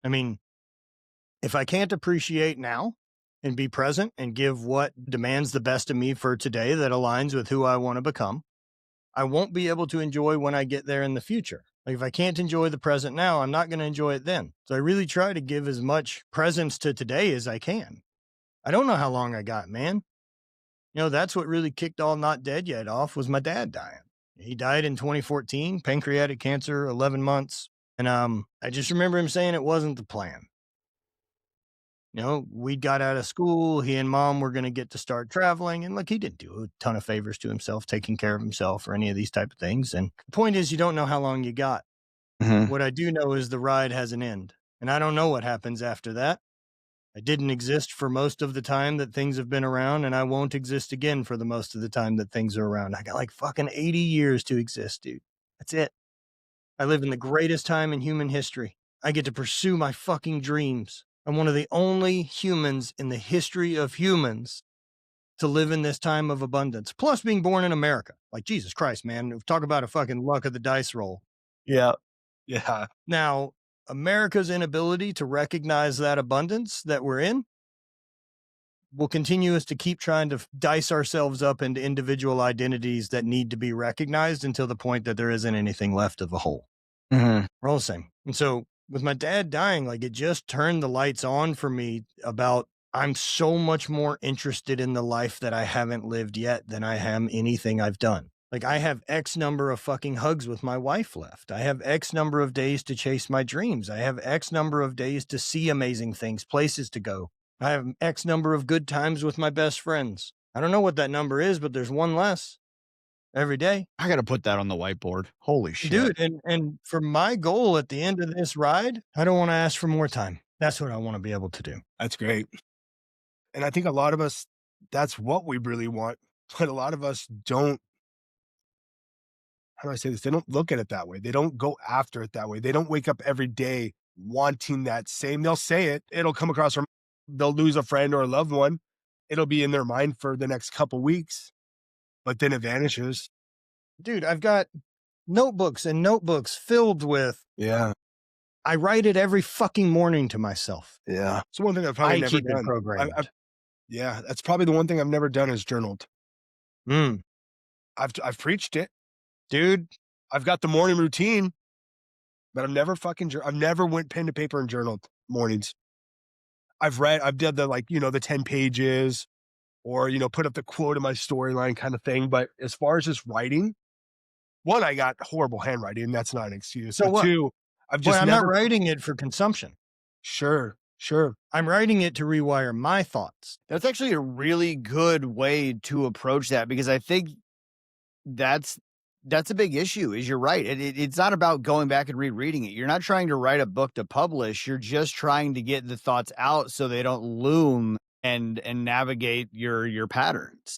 I mean, if I can't appreciate now and be present and give what demands the best of me for today that aligns with who I want to become, I won't be able to enjoy when I get there in the future. Like if I can't enjoy the present now, I'm not going to enjoy it then. So I really try to give as much presence to today as I can. I don't know how long I got, man. That's what really kicked all Not Dead Yet off was my dad dying. He died in 2014, pancreatic cancer, 11 months. And I just remember him saying it wasn't the plan. We got out of school. He and mom were going to get to start traveling. And look, he didn't do a ton of favors to himself, taking care of himself or any of these type of things. And the point is, you don't know how long you got. Mhm. What I do know is the ride has an end. And I don't know what happens after that. I didn't exist for most of the time that things have been around, and I won't exist again for the most of the time that things are around. I got like fucking 80 years to exist, dude. That's it. I live in the greatest time in human history. I get to pursue my fucking dreams. I'm one of the only humans in the history of humans to live in this time of abundance. Plus being born in America. Like Jesus Christ, man. Talk about a fucking luck of the dice roll. Yeah. Yeah. Now, America's inability to recognize that abundance that we're in will continue us to keep trying to dice ourselves up into individual identities that need to be recognized until the point that there isn't anything left of a whole. Mhm. We're all the same. And so with my dad dying, like it just turned the lights on for me about I'm so much more interested in the life that I haven't lived yet than I am anything I've done. Like I have X number of fucking hugs with my wife left. I have X number of days to chase my dreams. I have X number of days to see amazing things, places to go. I have X number of good times with my best friends. I don't know what that number is, but there's one less every day. I gotta put that on the whiteboard. Holy shit. Dude, and for my goal at the end of this ride, I don't want to ask for more time. That's what I want to be able to do. That's great. And I think a lot of us, that's what we really want. But a lot of us don't, how do I say this? They don't look at it that way. They don't go after it that way. They don't wake up every day wanting that same, they'll say it, it'll come across from, they'll lose a friend or a loved one. It'll be in their mind for the next couple weeks, but then it vanishes. Dude, I've got notebooks and notebooks filled with, Yeah. I write it every fucking morning to myself. Yeah. So one thing I've probably I never keep it done. programmed. Yeah, that's probably the one thing I've never done is journaled. Mm, I've preached it. dude, I've got the morning routine, but I've never I've never went pen to paper and journaled mornings. I've done the the 10 pages or, put up the quote of my storyline kind of thing. But as far as just writing, one, I got horrible handwriting. That's not an excuse. So But what? two, I've Boy, just I'm not never. writing it for consumption. Sure. I'm writing it to rewire my thoughts. That's actually a really good way to approach that because I think that's a big issue. Is you're right. It's not about going back and rereading it. You're not trying to write a book to publish. You're just trying to get the thoughts out so they don't loom and navigate your patterns.